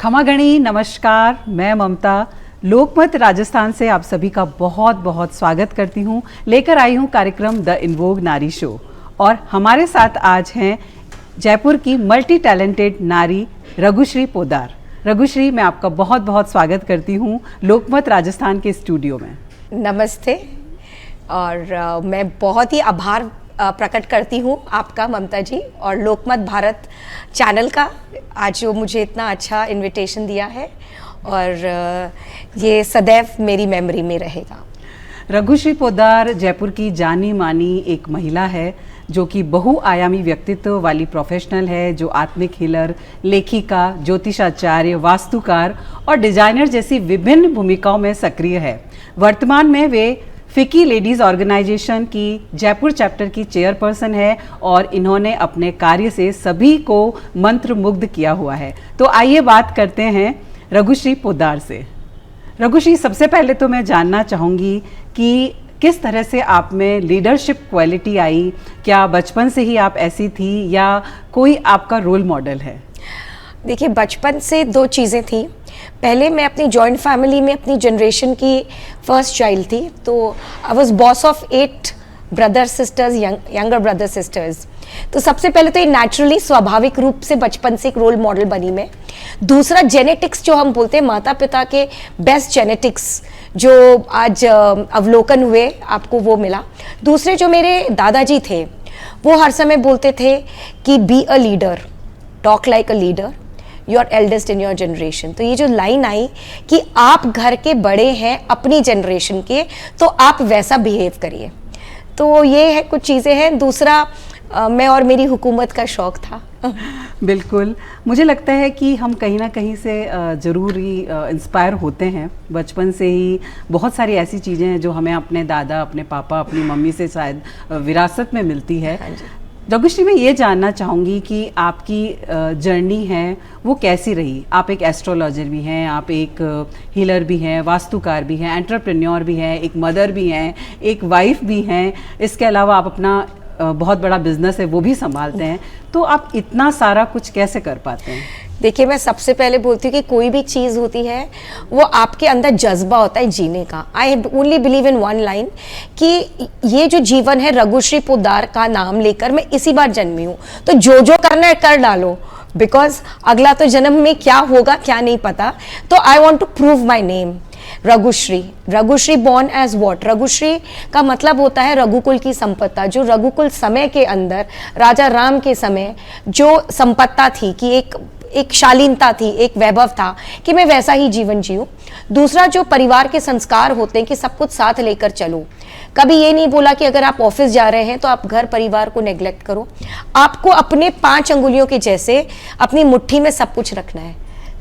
खमागणी, नमस्कार। मैं ममता लोकमत राजस्थान से आप सभी का बहुत बहुत स्वागत करती हूँ। लेकर आई हूँ कार्यक्रम द इन वोग नारी शो और हमारे साथ आज हैं जयपुर की मल्टी टैलेंटेड नारी रघुश्री पोद्दार। रघुश्री, मैं आपका बहुत बहुत स्वागत करती हूँ लोकमत राजस्थान के स्टूडियो में। नमस्ते। और मैं बहुत ही आभार प्रकट करती हूँ आपका ममता जी और लोकमत भारत चैनल का, आज जो मुझे इतना अच्छा इनविटेशन दिया है और ये सदैव मेरी मेमोरी में रहेगा। रघुश्री पोद्दार जयपुर की जानी मानी एक महिला है जो कि बहुआयामी व्यक्तित्व वाली प्रोफेशनल है, जो आत्मिक हीलर, लेखिका, ज्योतिषाचार्य, वास्तुकार और डिजाइनर जैसी विभिन्न भूमिकाओं में सक्रिय है। वर्तमान में वे फिकी लेडीज ऑर्गेनाइजेशन की जयपुर चैप्टर की चेयरपर्सन है और इन्होंने अपने कार्य से सभी को मंत्रमुग्ध किया हुआ है। तो आइए बात करते हैं रघुश्री पोद्दार से। रघुश्री, सबसे पहले तो मैं जानना चाहूँगी कि किस तरह से आप में लीडरशिप क्वालिटी आई? क्या बचपन से ही आप ऐसी थी या कोई आपका रोल मॉडल है? देखिए, बचपन से दो चीज़ें थी। पहले मैं अपनी जॉइंट फैमिली में अपनी जनरेशन की फर्स्ट चाइल्ड थी, तो I was boss of 8 brother sisters, younger brother sisters. तो सबसे पहले तो ये नेचुरली स्वाभाविक रूप से बचपन से एक रोल मॉडल बनी मैं। दूसरा, जेनेटिक्स जो हम बोलते हैं, माता पिता के बेस्ट जेनेटिक्स जो आज अवलोकन हुए आपको वो मिला। दूसरे जो मेरे दादाजी थे वो हर समय बोलते थे कि be a leader, talk like a leader, you are eldest in your generation. तो ये जो लाइन आई कि आप घर के बड़े हैं अपनी जनरेशन के, तो आप वैसा बिहेव करिए। तो ये है, कुछ चीज़ें हैं। दूसरा, मैं और मेरी हुकूमत का शौक था। बिल्कुल, मुझे लगता है कि हम कहीं ना कहीं से ज़रूर ही इंस्पायर होते हैं। बचपन से ही बहुत सारी ऐसी चीज़ें हैं जो हमें अपने दादा, अपने पापा, अपनी मम्मी से शायद विरासत में मिलती है। हाँ जी। रघुश्री, मैं ये जानना चाहूँगी कि आपकी जर्नी है वो कैसी रही? आप एक एस्ट्रोलॉजर भी हैं, आप एक हीलर भी हैं, वास्तुकार भी हैं, एंटरप्रेन्योर भी हैं, एक मदर भी हैं, एक वाइफ भी हैं। इसके अलावा आप अपना बहुत बड़ा बिजनेस है वो भी संभालते हैं। तो आप इतना सारा कुछ कैसे कर पाते हैं? देखिए, मैं सबसे पहले बोलती हूँ कि कोई भी चीज़ होती है वो आपके अंदर जज्बा होता है जीने का। I only believe in one line कि ये जो जीवन है, रघुश्री पोद्दार का नाम लेकर मैं इसी बार जन्मी हूँ, तो जो जो करना है कर डालो, बिकॉज अगला तो जन्म में क्या होगा क्या नहीं पता। तो I want to prove my name Raghushri. Raghushri born as what? Raghushri का मतलब होता है रघुकुल की संपत्ता। जो रघुकुल समय के अंदर, राजा राम के समय जो संपत्ता थी कि एक शालीनता थी, एक वैभव था, कि मैं वैसा ही जीवन जीऊं। दूसरा, जो परिवार के संस्कार होते हैं कि सब कुछ साथ लेकर चलो। कभी ये नहीं बोला कि अगर आप ऑफिस जा रहे हैं तो आप घर परिवार को नेग्लेक्ट करो। आपको अपने 5 अंगुलियों के जैसे अपनी मुट्ठी में सब कुछ रखना है।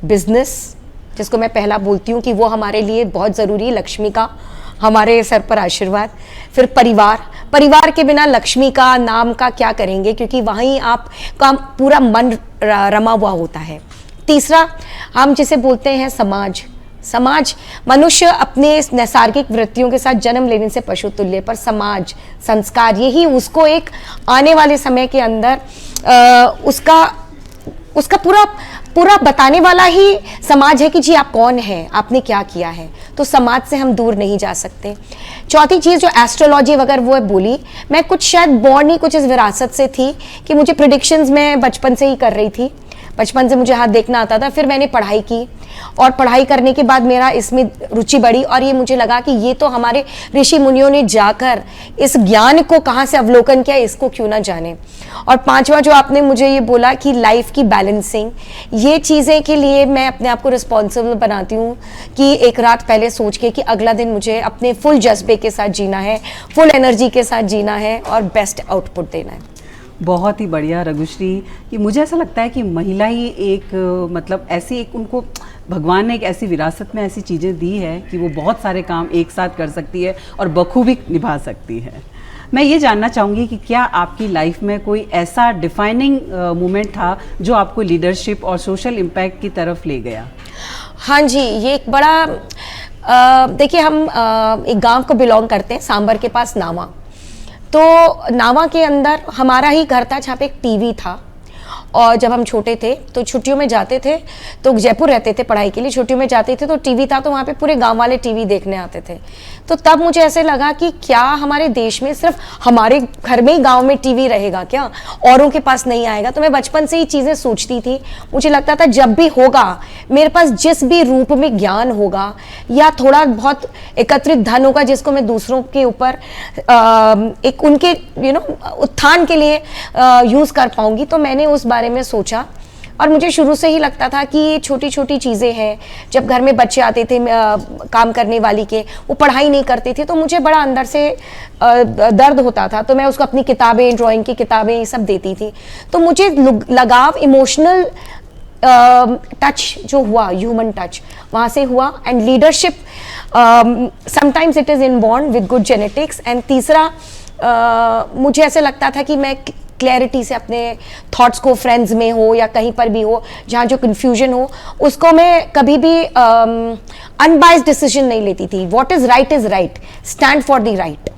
बिजनेस, जिसको मैं पहला बोलती हूँ कि वो हमारे लिए बहुत ज़रूरी है, लक्ष्मी का हमारे सर पर आशीर्वाद। फिर परिवार के बिना लक्ष्मी का, नाम का क्या करेंगे, क्योंकि वहीं आपका पूरा मन रमा हुआ होता है। तीसरा, हम जिसे बोलते हैं समाज। मनुष्य अपने नैसर्गिक वृत्तियों के साथ जन्म लेने से पशु तुल्य, पर समाज, संस्कार, यही उसको एक आने वाले समय के अंदर उसका पूरा बताने वाला ही समाज है कि जी आप कौन हैं, आपने क्या किया है। तो समाज से हम दूर नहीं जा सकते। चौथी चीज़ जो एस्ट्रोलॉजी वगैरह वो बोली, मैं कुछ शायद बॉर्न ही कुछ इस विरासत से थी कि मुझे प्रेडिक्शंस मैं बचपन से ही कर रही थी। बचपन से मुझे हाथ देखना आता था। फिर मैंने पढ़ाई की और पढ़ाई करने के बाद मेरा इसमें रुचि बढ़ी और ये मुझे लगा कि ये तो हमारे ऋषि मुनियों ने जाकर इस ज्ञान को कहाँ से अवलोकन किया, इसको क्यों ना जाने। और 5वां जो आपने मुझे ये बोला कि लाइफ की बैलेंसिंग, ये चीज़ें के लिए मैं अपने आप को रिस्पॉन्सिबल बनाती हूँ कि एक रात पहले सोच के कि अगला दिन मुझे अपने फुल जज्बे के साथ जीना है, फुल एनर्जी के साथ जीना है और बेस्ट आउटपुट देना है। बहुत ही बढ़िया रघुश्री। कि मुझे ऐसा लगता है कि महिला ही एक मतलब ऐसी एक, उनको भगवान ने एक ऐसी विरासत में ऐसी चीज़ें दी है कि वो बहुत सारे काम एक साथ कर सकती है और बखूबी निभा सकती है। मैं ये जानना चाहूँगी कि क्या आपकी लाइफ में कोई ऐसा डिफाइनिंग मोमेंट था जो आपको लीडरशिप और सोशल इम्पैक्ट की तरफ ले गया? हाँ जी, ये एक बड़ा देखिए, हम एक गांव को बिलोंग करते हैं, सांबर के पास नावा। तो नावा के अंदर हमारा ही घर था जहाँ पे एक टीवी था, और जब हम छोटे थे तो छुट्टियों में जाते थे, तो जयपुर रहते थे पढ़ाई के लिए, छुट्टियों में जाते थे तो टीवी था, तो वहाँ पे पूरे गांव वाले टीवी देखने आते थे। तो तब मुझे ऐसे लगा कि क्या हमारे देश में सिर्फ हमारे घर में ही गांव में टीवी रहेगा क्या, औरों के पास नहीं आएगा। तो मैं बचपन से ही चीज़ें सोचती थी, मुझे लगता था जब भी होगा मेरे पास जिस भी रूप में ज्ञान होगा या थोड़ा बहुत एकत्रित धन होगा जिसको मैं दूसरों के ऊपर एक उनके उत्थान के लिए यूज़ कर पाऊंगी, तो मैंने उस बारे में सोचा। और मुझे शुरू से ही लगता था कि ये छोटी छोटी चीज़ें हैं। जब घर में बच्चे आते थे काम करने वाली के, वो पढ़ाई नहीं करते थे, तो मुझे बड़ा अंदर से दर्द होता था, तो मैं उसको अपनी किताबें, ड्राइंग की किताबें ये सब देती थी। तो मुझे लगाव, इमोशनल टच जो हुआ, ह्यूमन टच वहाँ से हुआ। And leadership sometimes it is inborn with good genetics. And तीसरा मुझे ऐसे लगता था कि मैं क्लैरिटी से अपने थॉट्स को, फ्रेंड्स में हो या कहीं पर भी हो जहाँ जो कन्फ्यूजन हो, उसको मैं कभी भी अनबाइस्ड डिसीजन नहीं लेती थी। What is right, stand for the right,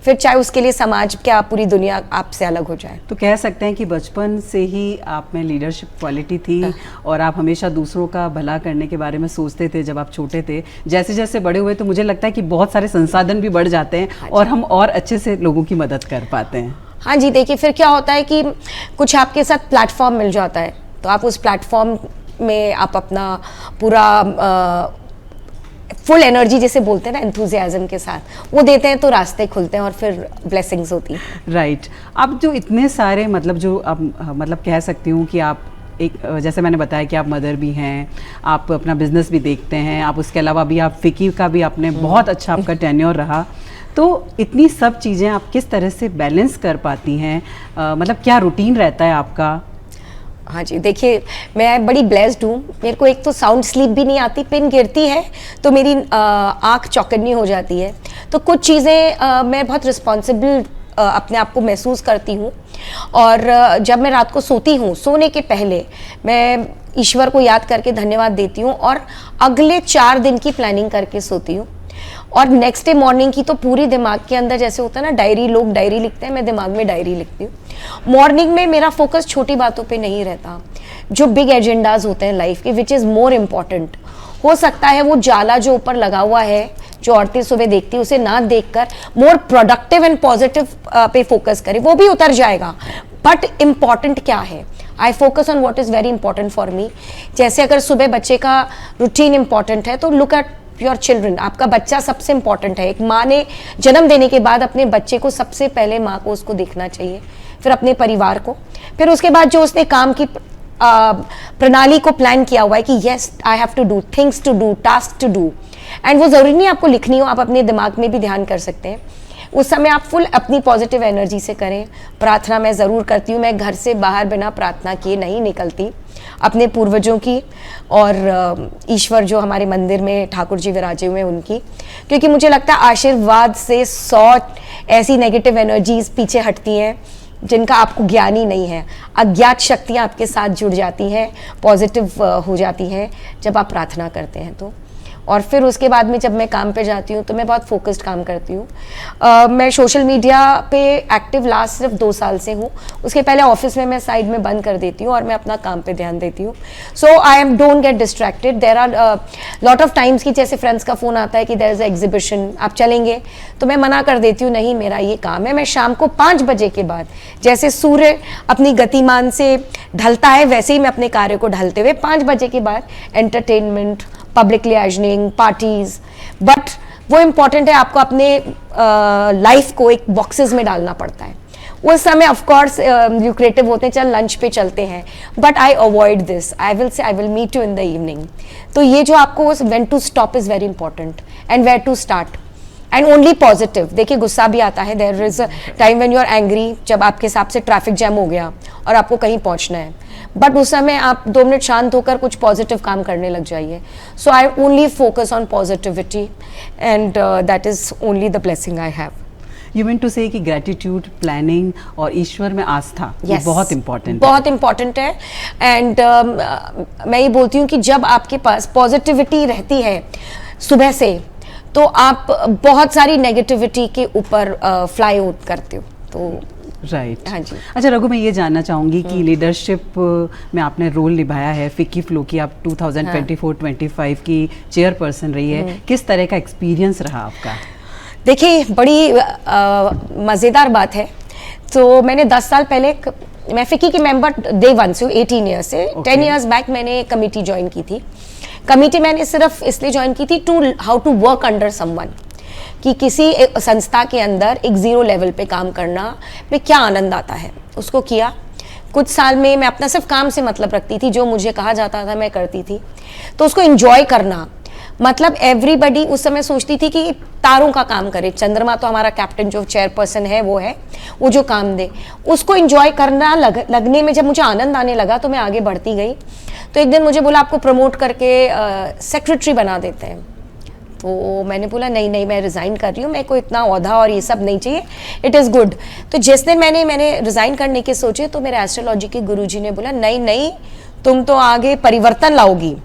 फिर चाहे उसके लिए समाज क्या, पूरी दुनिया आपसे अलग हो जाए। तो कह सकते हैं कि बचपन से ही आप में लीडरशिप क्वालिटी थी और आप हमेशा दूसरों का भला करने के बारे में सोचते थे जब आप छोटे थे। जैसे जैसे बड़े हुए तो मुझे लगता है कि बहुत सारे संसाधन भी बढ़ जाते हैं और हम और अच्छे से लोगों की मदद कर पाते हैं। हाँ जी, देखिए फिर क्या होता है कि कुछ आपके साथ प्लेटफॉर्म मिल जाता है, तो आप उस प्लेटफॉर्म में आप अपना पूरा फुल एनर्जी जैसे बोलते हैं ना, एंथुजियाज्म के साथ वो देते हैं, तो रास्ते खुलते हैं और फिर ब्लेसिंग्स होती हैं। राइट। अब जो इतने सारे मतलब जो अब मतलब कह सकती हूँ कि आप एक, जैसे मैंने बताया कि आप मदर भी हैं, आप अपना बिजनेस भी देखते हैं, आप उसके अलावा भी आप फिकी का भी आपने बहुत अच्छा आपका टेन्योर रहा, तो इतनी सब चीज़ें आप किस तरह से बैलेंस कर पाती हैं? मतलब क्या रूटीन रहता है आपका? हाँ जी, देखिए मैं बड़ी ब्लेस्ड हूँ। मेरे को एक तो साउंड स्लीप भी नहीं आती, पिन गिरती है तो मेरी आँख चौकन्नी हो जाती है। तो कुछ चीज़ें मैं बहुत रिस्पॉन्सिबल अपने आप को महसूस करती हूँ। और जब मैं रात को सोती हूँ, सोने के पहले मैं ईश्वर को याद करके धन्यवाद देती हूँ और अगले 4 दिन की प्लानिंग करके सोती हूँ। और नेक्स्ट डे मॉर्निंग की तो पूरी दिमाग के अंदर, जैसे होता है ना डायरी, लोग डायरी लिखते हैं, मैं दिमाग में डायरी लिखती हूँ। मॉर्निंग में मेरा फोकस छोटी बातों पे नहीं रहता, जो बिग एजेंडाज होते हैं लाइफ के, विच इज़ मोर इम्पॉर्टेंट। हो सकता है वो जाला जो ऊपर लगा हुआ है, जो औरतें सुबह देखती है, उसे ना देखकर more productive and positive pay focus करें, वो भी उतर जाएगा। बट इम्पॉर्टेंट क्या है, I focus on what is very important for me. जैसे अगर सुबह बच्चे का रूटीन इंपॉर्टेंट है, तो लुक एट योर चिल्ड्रन। आपका बच्चा सबसे इंपॉर्टेंट है। एक माँ ने जन्म देने के बाद अपने बच्चे को सबसे पहले माँ को उसको देखना चाहिए, फिर अपने परिवार को, फिर उसके बाद जो उसने काम की प्रणाली को प्लान किया हुआ है कि yes I have to do things, to do task, to do. And वो ज़रूरी नहीं आपको लिखनी हो, आप अपने दिमाग में भी ध्यान कर सकते हैं। उस समय आप फुल अपनी पॉजिटिव एनर्जी से करें। प्रार्थना मैं ज़रूर करती हूँ, मैं घर से बाहर बिना प्रार्थना किए नहीं निकलती। अपने पूर्वजों की और ईश्वर जो हमारे मंदिर में ठाकुर जी विराजे हुए हैं उनकी, क्योंकि मुझे लगता है आशीर्वाद से 100 ऐसी नेगेटिव एनर्जीज पीछे हटती हैं जिनका आपको ज्ञान ही नहीं है। अज्ञात शक्तियाँ आपके साथ जुड़ जाती हैं, पॉजिटिव हो जाती हैं जब आप प्रार्थना करते हैं तो। और फिर उसके बाद में जब मैं काम पे जाती हूँ तो मैं बहुत फोकस्ड काम करती हूँ। मैं सोशल मीडिया पे एक्टिव लास्ट सिर्फ 2 साल से हूँ। उसके पहले ऑफिस में मैं साइड में बंद कर देती हूँ और मैं अपना काम पे ध्यान देती हूँ। So I am don't get distracted. There are lot of times कि जैसे फ्रेंड्स का फ़ोन आता है कि देयर इज़ एग्जीबिशन, आप चलेंगे, तो मैं मना कर देती हूँ, नहीं मेरा ये काम है। मैं शाम को 5 बजे के बाद, जैसे सूर्य अपनी गतिमान से ढलता है वैसे ही मैं अपने कार्य को ढलते हुए 5 बजे के बाद एंटरटेनमेंट, पब्लिक लियाजनिंग, पार्टीज, बट वो इम्पॉर्टेंट है, आपको अपने लाइफ को एक बॉक्सेस में डालना पड़ता है। उस समय ऑफ कोर्स ल्यूक्रेटिव होते हैं, चल लंच पे चलते हैं, but I avoid this. I will say I will meet you in the evening. तो ये जो आपको when to stop is very important and where to start and only positive. देखिए गुस्सा भी आता है, there is a time when you are angry, जब आपके हिसाब से ट्रैफिक जैम हो गया और आपको कहीं पहुंचना है, बट उस समय आप 2 मिनट शांत होकर कुछ पॉजिटिव काम करने लग जाइए। So I only focus on positivity and that is only the blessing I have. You mean to say कि ग्रेटिट्यूड, प्लानिंग और ईश्वर में आस्था ये बहुत इंपॉर्टेंट बहुत इंपॉर्टेंट है। एंड मैं ये बोलती हूँ कि जब आपके पास पॉजिटिविटी रहती है सुबह से, तो आप बहुत सारी नेगेटिविटी के ऊपर फ्लाई आउट करते हो। तो राइट। हाँ जी। अच्छा रघु, मैं ये जानना चाहूँगी कि लीडरशिप में आपने रोल निभाया है, फिक्की फ्लो की आप 2024-25 की चेयरपर्सन रही है, किस तरह का एक्सपीरियंस रहा आपका? देखिए, बड़ी मज़ेदार बात है। तो मैंने 10 साल पहले मैं फिक्की की मेंबर डे 1 से 18 ईयर्स से 10 ईयर्स बैक मैंने कमेटी ज्वाइन की थी। कमेटी मैंने सिर्फ इसलिए ज्वाइन की थी to how to work under someone, कि किसी संस्था के अंदर एक जीरो लेवल पे काम करना में क्या आनंद आता है, उसको किया। कुछ साल में मैं अपना सिर्फ काम से मतलब रखती थी, जो मुझे कहा जाता था मैं करती थी। तो उसको एंजॉय करना, मतलब एवरीबडी उस समय सोचती थी कि तारों का काम करे, चंद्रमा तो हमारा कैप्टन जो चेयरपर्सन है वो है, वो जो काम दे उसको एंजॉय करना लगने में जब मुझे आनंद आने लगा तो मैं आगे बढ़ती गई। तो एक दिन मुझे बोला आपको प्रमोट करके सेक्रेटरी बना देते हैं। तो मैंने बोला नहीं नहीं, मैं रिज़ाइन कर रही हूँ, मेरे को इतना औहदा और ये सब नहीं चाहिए, इट इज़ गुड। तो जिस दिन मैंने रिज़ाइन करने के सोचे तो मेरे एस्ट्रोलॉजी के गुरुजी ने बोला नहीं नहीं, तुम तो आगे परिवर्तन लाओगी।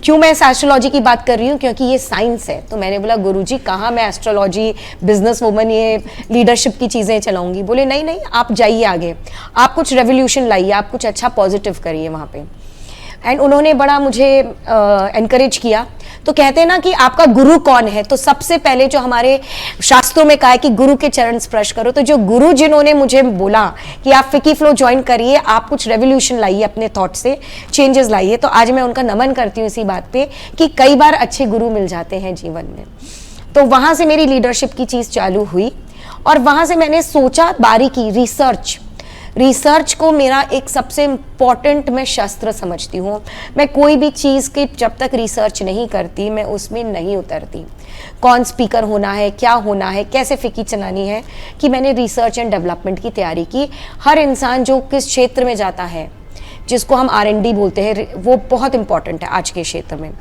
क्यों मैं इस एस्ट्रोलॉजी की बात कर रही हूँ? क्योंकि ये साइंस है। तो मैंने बोला गुरुजी कहाँ मैं एस्ट्रोलॉजी, बिजनेस वुमन, ये लीडरशिप की चीज़ें चलाऊंगी। बोले नहीं नहीं, आप जाइए आगे, आप कुछ रेवोल्यूशन लाइए, आप कुछ अच्छा पॉजिटिव करिए वहाँ पे। एंड उन्होंने बड़ा मुझे एनकरेज किया। तो कहते हैं ना कि आपका गुरु कौन है, तो सबसे पहले जो हमारे शास्त्रों में कहा है कि गुरु के चरण स्पर्श करो, तो जो गुरु जिन्होंने मुझे बोला कि आप फिक्की फ्लो ज्वाइन करिए, आप कुछ रेवोल्यूशन लाइए, अपने थॉट से चेंजेस लाइए, तो आज मैं उनका नमन करती हूँ इसी बात पे कि कई बार अच्छे गुरु मिल जाते हैं जीवन में। तो वहाँ से मेरी लीडरशिप की चीज़ चालू हुई और वहाँ से मैंने सोचा बारीकी रिसर्च को मेरा एक सबसे इम्पॉर्टेंट मैं शस्त्र समझती हूँ। मैं कोई भी चीज़ की जब तक रिसर्च नहीं करती मैं उसमें नहीं उतरती। कौन स्पीकर होना है, क्या होना है, कैसे फिक्की चलानी है, कि मैंने रिसर्च एंड डेवलपमेंट की तैयारी की। हर इंसान जो किस क्षेत्र में जाता है, जिसको हम R&D बोलते हैं, वो बहुत इंपॉर्टेंट है आज के क्षेत्र में।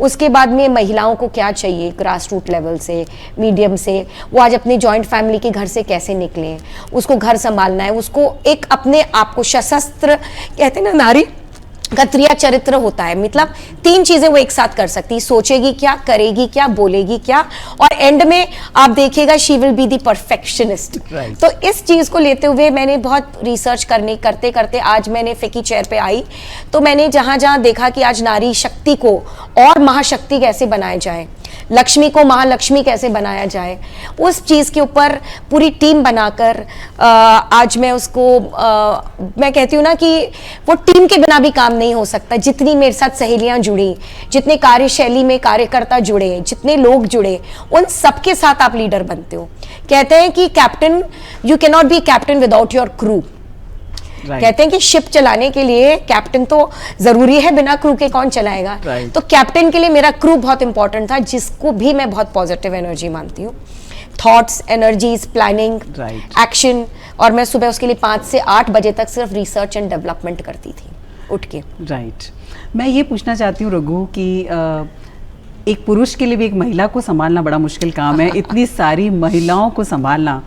उसके बाद में महिलाओं को क्या चाहिए, ग्रास रूट लेवल से, मीडियम से, वो आज अपनी जॉइंट फैमिली के घर से कैसे निकलें, उसको घर संभालना है, उसको एक अपने आप को सशस्त्र, कहते हैं ना नारी का त्रिया चरित्र होता है, मतलब 3 चीजें वो एक साथ कर सकती, सोचेगी क्या, करेगी क्या, बोलेगी क्या, और एंड में आप देखिएगा she will be the perfectionist. तो इस चीज को लेते हुए मैंने बहुत रिसर्च करते करते आज मैंने फिक्की चेयर पे आई। तो मैंने जहां जहां देखा कि आज नारी शक्ति को और महाशक्ति कैसे बनाया जाए, लक्ष्मी को महालक्ष्मी कैसे बनाया जाए, उस चीज़ के ऊपर पूरी टीम बनाकर आज मैं उसको मैं कहती हूँ ना कि वो टीम के बिना भी काम नहीं हो सकता। जितनी मेरे साथ सहेलियां जुड़ी, जितने कार्यशैली में कार्यकर्ता जुड़े, जितने लोग जुड़े, उन सबके साथ आप लीडर बनते हो। कहते हैं कि captain, you can not be captain without your crew. कहते हैं कि शिप चलाने के लिए कैप्टन तो जरूरी है, बिना क्रू के कौन चलाएगा। तो कैप्टन के लिए मेरा क्रू बहुत इंपॉर्टेंट था, जिसको भी मैं बहुत पॉजिटिव एनर्जी मानती हूँ। थॉट्स, एनर्जीज, प्लानिंग, एक्शन, और मैं सुबह उसके लिए 5 से 8 बजे तक सिर्फ रिसर्च एंड डेवलपमेंट करती थी उठ के। मैं ये पूछना चाहती हूँ रघु कि एक पुरुष के लिए भी एक महिला को संभालना बड़ा मुश्किल काम है। इतनी सारी महिलाओं को संभालना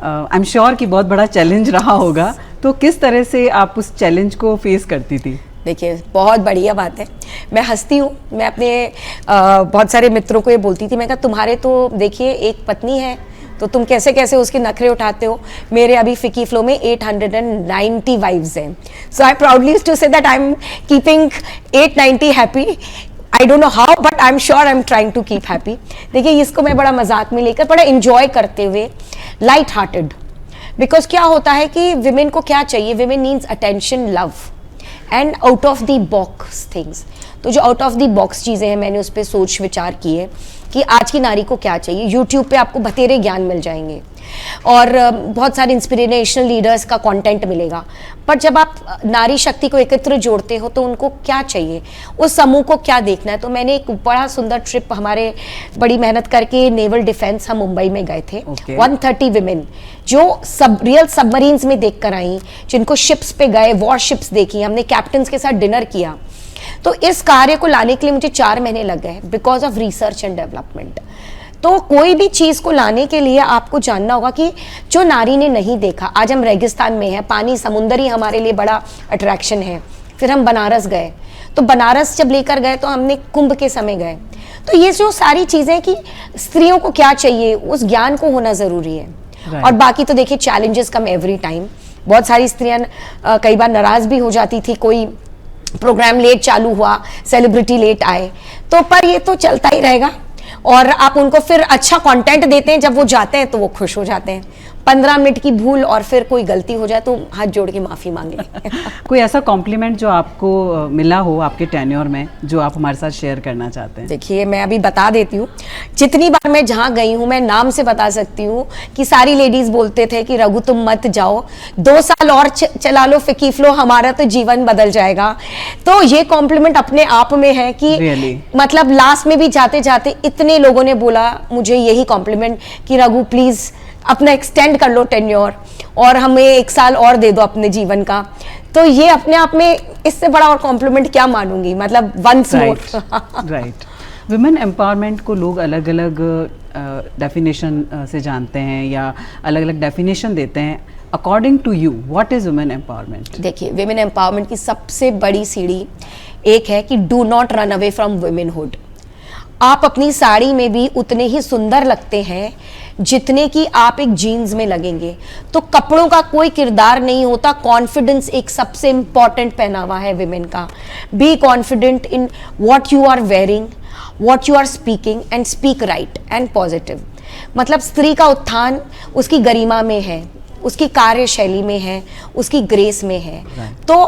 आई एम श्योर कि बहुत बड़ा चैलेंज रहा होगा। तो किस तरह से आप उस चैलेंज को फेस करती थी? देखिए, बहुत बढ़िया बात है। मैं हंसती हूँ, मैं अपने बहुत सारे मित्रों को ये बोलती थी, मैं कहा तुम्हारे तो देखिए एक पत्नी है, तो तुम कैसे कैसे उसके नखरे उठाते हो। मेरे अभी फिक्की फ्लो में 890 वाइव्स हैं, so I proudly to say that I am keeping 890 happy. I don't know how, but I am sure I am trying to keep happy. देखिए, इसको मैं बड़ा मजाक में लेकर, बड़ा इंजॉय करते हुए, लाइट हार्टेड, बिकॉज क्या होता है कि विमेन को क्या चाहिए, women needs attention, love and out of the box things. तो जो आउट ऑफ द बॉक्स चीज़ें हैं, मैंने उस पर सोच विचार किए कि आज की नारी को क्या चाहिए। यूट्यूब पे आपको बतेरे ज्ञान मिल जाएंगे और बहुत सारे इंस्पिरेशनल लीडर्स का कंटेंट मिलेगा, पर जब आप नारी शक्ति को एकत्र जोड़ते हो तो उनको क्या चाहिए, उस समूह को क्या देखना है। तो मैंने एक बड़ा सुंदर ट्रिप, हमारे बड़ी मेहनत करके नेवल डिफेंस हम मुंबई में गए थे। 130 विमेन जो रियल सबमरीन्स में देख कर आई, जिनको शिप्स पे गए, वॉर शिप्स देखी, हमने कैप्टन्स के साथ डिनर किया। तो इस कार्य को लाने के लिए मुझे 4 महीने लग गए because of research and development. तो कोई भी चीज़ को लाने के लिए आपको जानना होगा कि जो नारी ने नहीं देखा। आज हम रेगिस्तान में हैं, पानी, समुंदर ही हमारे लिए बड़ा अट्रैक्शन है। फिर हम बनारस गए, तो बनारस जब लेकर गए तो हमने कुंभ के समय गए। तो ये जो सारी चीज़ें कि स्त्रियों को क्या चाहिए, उस ज्ञान को होना ज़रूरी है। Right. और बाकी तो देखिए चैलेंजेस कम एवरी टाइम। बहुत सारी स्त्रियां कई बार नाराज भी हो जाती थी, कोई प्रोग्राम लेट चालू हुआ, सेलिब्रिटी लेट आए, तो पर ये तो चलता ही रहेगा। और आप उनको फिर अच्छा कंटेंट देते हैं, जब वो जाते हैं तो वो खुश हो जाते हैं। 15 मिनट की भूल और फिर कोई गलती हो जाए तो हाथ जोड़ के माफी मांगे। कोई ऐसा कॉम्प्लीमेंट जो आपको मिला हो आपके टेन्योर में, जो आप हमारे साथ शेयर करना चाहते हैं? देखिए मैं अभी बता देती हूँ, जितनी बार मैं जहाँ गई हूँ मैं नाम से बता सकती हूँ कि सारी लेडीज बोलते थे कि रघु तुम मत जाओ, 2 साल और चला लो फिकी फ्लो, हमारा तो जीवन बदल जाएगा। तो ये कॉम्प्लीमेंट अपने आप में है कि Really? मतलब लास्ट में भी जाते जाते इतने लोगों ने बोला मुझे यही कॉम्प्लीमेंट कि रघु प्लीज अपना एक्सटेंड कर लो टेन्योर और हमें 1 साल और दे दो अपने जीवन का। तो ये अपने आप में इससे बड़ा और कॉम्प्लीमेंट क्या मानूंगी, मतलब once more. Right. Women empowerment को लोग अलग अलग डेफिनेशन से जानते हैं या अलग अलग डेफिनेशन देते हैं। According to you what is women empowerment? देखिए विमेन एम्पावरमेंट की सबसे बड़ी सीढ़ी एक है कि do not run away from womanhood. आप अपनी साड़ी में भी उतने ही सुंदर लगते हैं जितने कि आप एक जीन्स में लगेंगे। तो कपड़ों का कोई किरदार नहीं होता, कॉन्फिडेंस एक सबसे इंपॉर्टेंट पहनावा है विमेन का। Be confident in what you are wearing, what you are speaking and speak right and positive. मतलब स्त्री का उत्थान उसकी गरिमा में है, उसकी कार्यशैली में है, उसकी ग्रेस में है। तो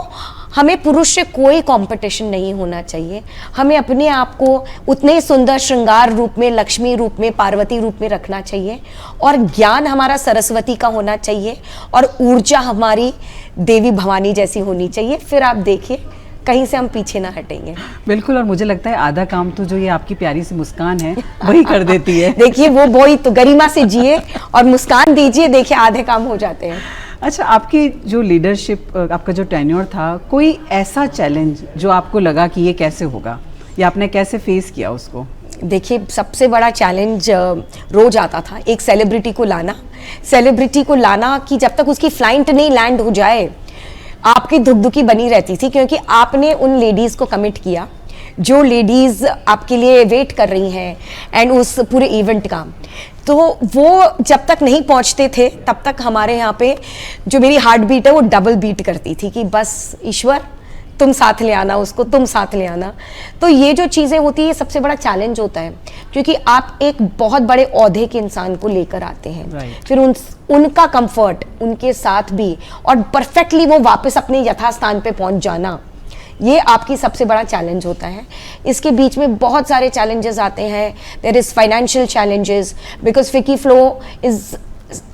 हमें पुरुष से कोई कंपटीशन नहीं होना चाहिए। हमें अपने आप को उतने सुंदर श्रृंगार रूप में, लक्ष्मी रूप में, पार्वती रूप में रखना चाहिए और ज्ञान हमारा सरस्वती का होना चाहिए और ऊर्जा हमारी देवी भवानी जैसी होनी चाहिए। फिर आप देखिए कहीं से हम पीछे ना हटेंगे। बिल्कुल। और मुझे लगता है आधा काम तो जो ये आपकी प्यारी सी मुस्कान है वही कर देती है। देखिए वो ही तो, गरिमा से जिए और मुस्कान दीजिए, देखिए आधे काम हो जाते हैं। अच्छा, आपकी जो लीडरशिप, आपका जो टेन्योर था, कोई ऐसा चैलेंज जो आपको लगा कि ये कैसे होगा या आपने कैसे फेस किया उसको? देखिए सबसे बड़ा चैलेंज रोज आता था, एक सेलिब्रिटी को लाना कि जब तक उसकी फ्लाइट नहीं लैंड हो जाए आपकी धुकधुकी बनी रहती थी, क्योंकि आपने उन लेडीज को कमिट किया जो लेडीज आपके लिए वेट कर रही हैं एंड उस पूरे इवेंट का। तो वो जब तक नहीं पहुंचते थे तब तक हमारे यहाँ पे जो मेरी हार्ट बीट है वो डबल बीट करती थी कि बस ईश्वर तुम साथ ले आना उसको, तुम साथ ले आना। तो ये जो चीज़ें होती है सबसे बड़ा चैलेंज होता है, क्योंकि आप एक बहुत बड़े औहदे के इंसान को लेकर आते हैं। Right. फिर उनका कंफर्ट उनके साथ भी और परफेक्टली वो वापस अपने यथास्थान पे पहुंच जाना, ये आपकी सबसे बड़ा चैलेंज होता है। इसके बीच में बहुत सारे चैलेंजेस आते हैं। There is financial challenges because FICCI FLO is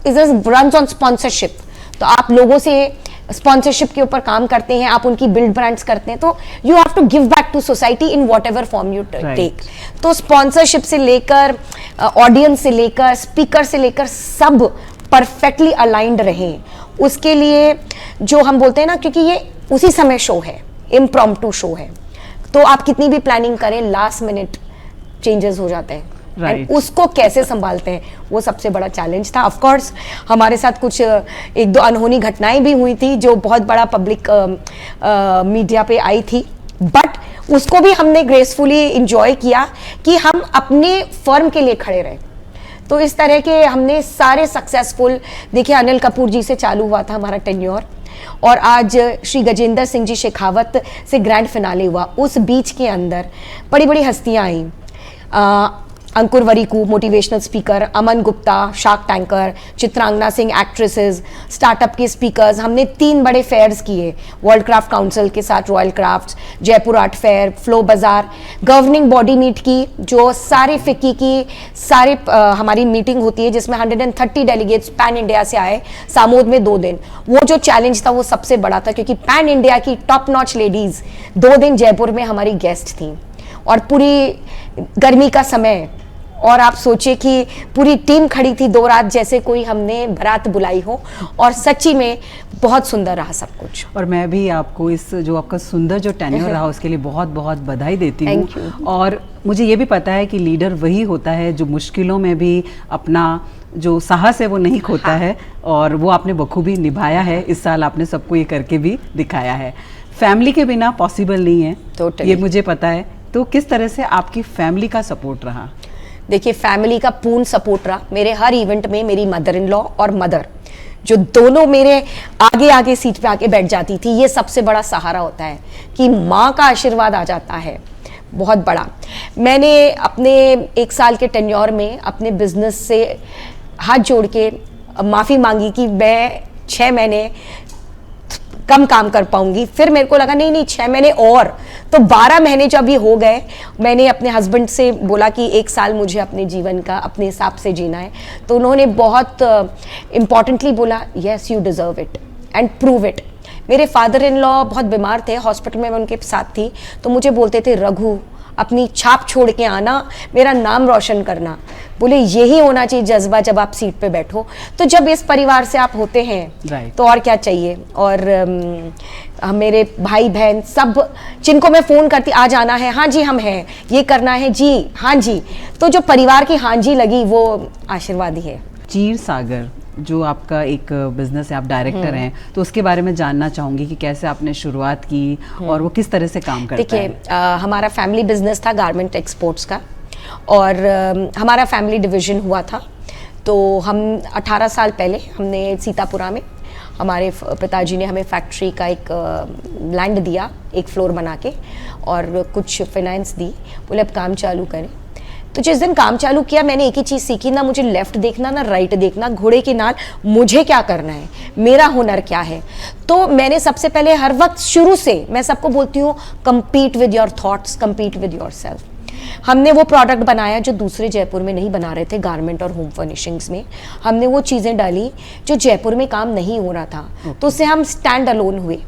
runs on sponsorship. तो आप लोगों से स्पॉन्सरशिप के ऊपर काम करते हैं, आप उनकी बिल्ड ब्रांड्स करते हैं, तो you have to give back to society in whatever form you take. तो स्पॉन्सरशिप से लेकर ऑडियंस से लेकर स्पीकर से लेकर सब परफेक्टली अलाइंड रहें। उसके लिए जो हम बोलते हैं ना, क्योंकि ये उसी समय शो है, इम्प्रॉम्प्टू शो है, तो आप कितनी भी प्लानिंग करें लास्ट मिनट चेंजेस हो जाते हैं। Right. उसको कैसे संभालते हैं वो सबसे बड़ा चैलेंज था। ऑफ कोर्स हमारे साथ कुछ 1-2 अनहोनी घटनाएं भी हुई थी जो बहुत बड़ा पब्लिक मीडिया पे आई थी, बट उसको भी हमने ग्रेसफुली इंजॉय किया कि हम अपने फर्म के लिए खड़े रहे। तो इस तरह के हमने सारे सक्सेसफुल, देखिए अनिल कपूर जी से चालू हुआ था हमारा टेन्योर और आज श्री गजेंद्र सिंह जी शेखावत से ग्रैंड फिनाले हुआ। उस बीच के अंदर बड़ी बड़ी हस्तियां आई, Ankur Warikoo motivational speaker, Aman Gupta shark tanker, Chitrangana Singh actresses, startup के स्पीकर्स। हमने 3 बड़े फेयर्स किए वर्ल्ड क्राफ्ट काउंसिल के साथ, royal crafts, Jaipur art fair, flow बाजार, गवर्निंग बॉडी मीट की जो सारे फिक्की की सारे हमारी मीटिंग होती है जिसमें 130 डेलीगेट्स पैन इंडिया से आए सामोद में 2 दिन। वो जो चैलेंज था वो सबसे बड़ा था, क्योंकि पैन इंडिया की टॉप नॉच लेडीज 2 दिन जयपुर में हमारी गेस्ट थी और पूरी गर्मी का समय, और आप सोचिए कि पूरी टीम खड़ी थी 2 रात जैसे कोई हमने बारात बुलाई हो, और सच्ची में बहुत सुंदर रहा सब कुछ। और मैं भी आपको इस जो आपका सुंदर जो टेन्योर रहा उसके लिए बहुत बहुत बधाई देती हूँ। और मुझे ये भी पता है कि लीडर वही होता है जो मुश्किलों में भी अपना जो साहस है वो नहीं खोता है, और वो आपने बखूबी निभाया है। इस साल आपने सबको ये करके भी दिखाया है। फैमिली के बिना पॉसिबल नहीं है, ये मुझे पता है। तो किस तरह से आपकी फैमिली का सपोर्ट रहा? देखिए फैमिली का पूर्ण सपोर्ट रहा मेरे हर इवेंट में। मेरी मदर इन लॉ और मदर जो दोनों मेरे आगे आगे सीट पे आके बैठ जाती थी, ये सबसे बड़ा सहारा होता है कि माँ का आशीर्वाद आ जाता है बहुत बड़ा। मैंने अपने 1 साल के टेन्योर में अपने बिजनेस से हाथ जोड़ के माफ़ी मांगी कि मैं 6 महीने कम काम कर पाऊंगी। फिर मेरे को लगा नहीं नहीं 6 महीने और, तो 12 महीने जब ये हो गए, मैंने अपने हस्बैंड से बोला कि 1 साल मुझे अपने जीवन का अपने हिसाब से जीना है। तो उन्होंने बहुत इम्पॉर्टेंटली बोला yes you deserve it and prove it. मेरे फादर इन लॉ बहुत बीमार थे, हॉस्पिटल में मैं उनके साथ थी, तो मुझे बोलते थे रघु अपनी छाप छोड़ के आना, मेरा नाम रोशन करना। बोले यही होना चाहिए जज्बा जब आप सीट पे बैठो। तो जब इस परिवार से आप होते हैं तो और क्या चाहिए। और मेरे भाई बहन सब जिनको मैं फ़ोन करती आज आना है, हाँ जी हम हैं, ये करना है जी हाँ जी, तो जो परिवार की हाँ जी लगी वो आशीर्वाद ही है। चीर सागर जो आपका एक बिजनेस है, आप डायरेक्टर हैं, तो उसके बारे में जानना चाहूंगी कि कैसे आपने शुरुआत की और वो किस तरह से काम करता है। देखिए हमारा फैमिली बिजनेस था गारमेंट एक्सपोर्ट्स का, और हमारा फैमिली डिवीजन हुआ था। तो हम 18 साल पहले हमने सीतापुरा में हमारे पिताजी ने हमें फैक्ट्री का एक लैंड दिया, एक फ्लोर बना के, और कुछ फाइनेंस दी, बोले अब काम चालू करें। तो जिस दिन काम चालू किया मैंने एक ही चीज़ सीखी, ना मुझे लेफ्ट देखना ना राइट देखना, घोड़े के नाल मुझे क्या करना है, मेरा हुनर क्या है। तो मैंने सबसे पहले हर वक्त शुरू से मैं सबको बोलती हूँ compete with your thoughts, compete with your self. हमने वो प्रोडक्ट बनाया जो दूसरे जयपुर में नहीं बना रहे थे, गारमेंट और होम फर्निशिंग्स में। हमने वो चीज़ें डाली जो जयपुर में काम नहीं हो रहा था, तो उससे हम स्टैंड अलोन हुए।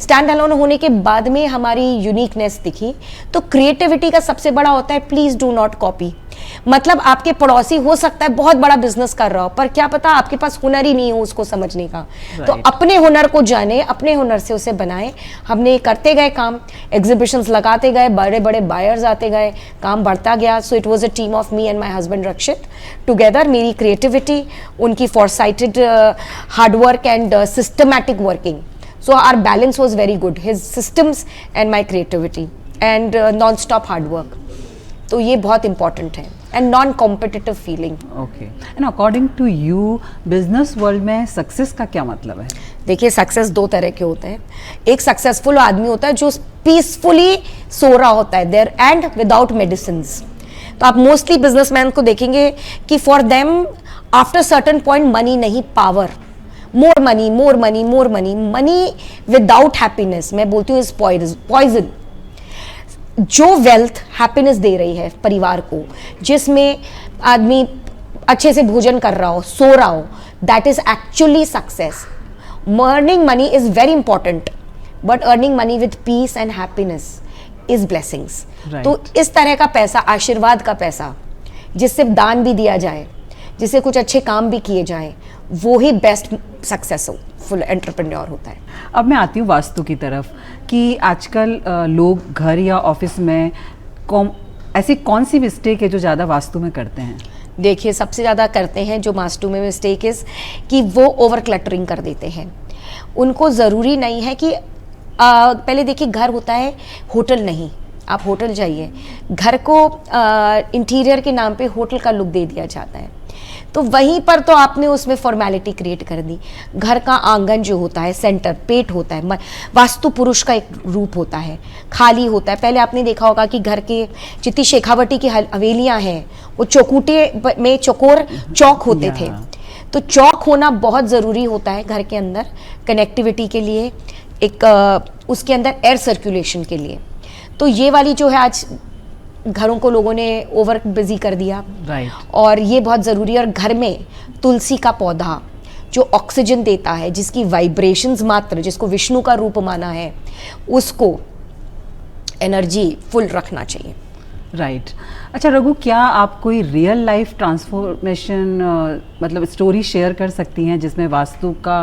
स्टैंड अलोन होने के बाद में हमारी यूनिकनेस दिखी। तो क्रिएटिविटी का सबसे बड़ा होता है प्लीज डू नॉट कॉपी। मतलब आपके पड़ोसी हो सकता है बहुत बड़ा बिजनेस कर रहा हो, पर क्या पता आपके पास हुनर ही नहीं हो उसको समझने का। तो अपने हुनर को जाने, अपने हुनर से उसे बनाए। हमने करते गए काम, एग्जीबिशंस लगाते गए, बड़े बड़े बायर्स आते गए, काम बढ़ता गया। So it was a team of me and my husband Rakshit together. मेरी क्रिएटिविटी, उनकी foresighted hardwork and systematic working, so our balance was very good, his systems and my creativity and non-stop hard work. तो ये बहुत important है, and non-competitive feeling. Okay. And according to you, business world में success का क्या मतलब है? देखिए सक्सेस 2 तरह के होते हैं। एक सक्सेसफुल आदमी होता है जो पीसफुली सो रहा होता है देयर एंड विदाउट मेडिसिन। तो आप मोस्टली बिजनेसमैन को देखेंगे कि for them after certain point money नहीं, power, more money more money more money. Money without happiness मैं बोलती हूँ इज पॉइजन। जो वेल्थ हैप्पीनेस दे रही है परिवार को, जिसमें आदमी अच्छे से भोजन कर रहा हो, सो रहा हो, that is actually success. Earning money is very important, but earning money with piece and happiness is blessings. तो इस तरह का पैसा, आशीर्वाद का पैसा, जिससे दान भी दिया जाए, जिससे कुछ अच्छे काम भी किए जाएं, वो ही बेस्ट सक्सेसफुल एंटरप्रेन्योर होता है। अब मैं आती हूँ वास्तु की तरफ कि आजकल लोग घर या ऑफिस में ऐसी कौन सी मिस्टेक है जो ज़्यादा वास्तु में करते हैं? देखिए सबसे ज़्यादा करते हैं जो वास्तु में मिस्टेक इज़ कि वो ओवर क्लटरिंग कर देते हैं। उनको ज़रूरी नहीं है कि पहले देखिए घर होता है, होटल नहीं। आप होटल जाइए, घर को इंटीरियर के नाम पे होटल का लुक दे दिया जाता है। तो वहीं पर तो आपने उसमें फॉर्मेलिटी क्रिएट कर दी। घर का आंगन जो होता है, सेंटर पेट होता है, वास्तु पुरुष का एक रूप होता है, खाली होता है। पहले आपने देखा होगा कि घर के जितनी शेखावटी की हवेलियां हैं वो चौकूटे में चौकोर चौक होते थे। तो चौक होना बहुत ज़रूरी होता है घर के अंदर, कनेक्टिविटी के लिए, एक उसके अंदर एयर सर्कुलेशन के लिए। तो ये वाली जो है आज घरों को लोगों ने ओवर बिजी कर दिया, और ये बहुत ज़रूरी है। और घर में तुलसी का पौधा जो ऑक्सीजन देता है, जिसकी वाइब्रेशंस मात्र, जिसको विष्णु का रूप माना है, उसको एनर्जी फुल रखना चाहिए। राइट। अच्छा रघु, क्या आप कोई रियल लाइफ ट्रांसफॉर्मेशन मतलब स्टोरी शेयर कर सकती हैं जिसमें वास्तु का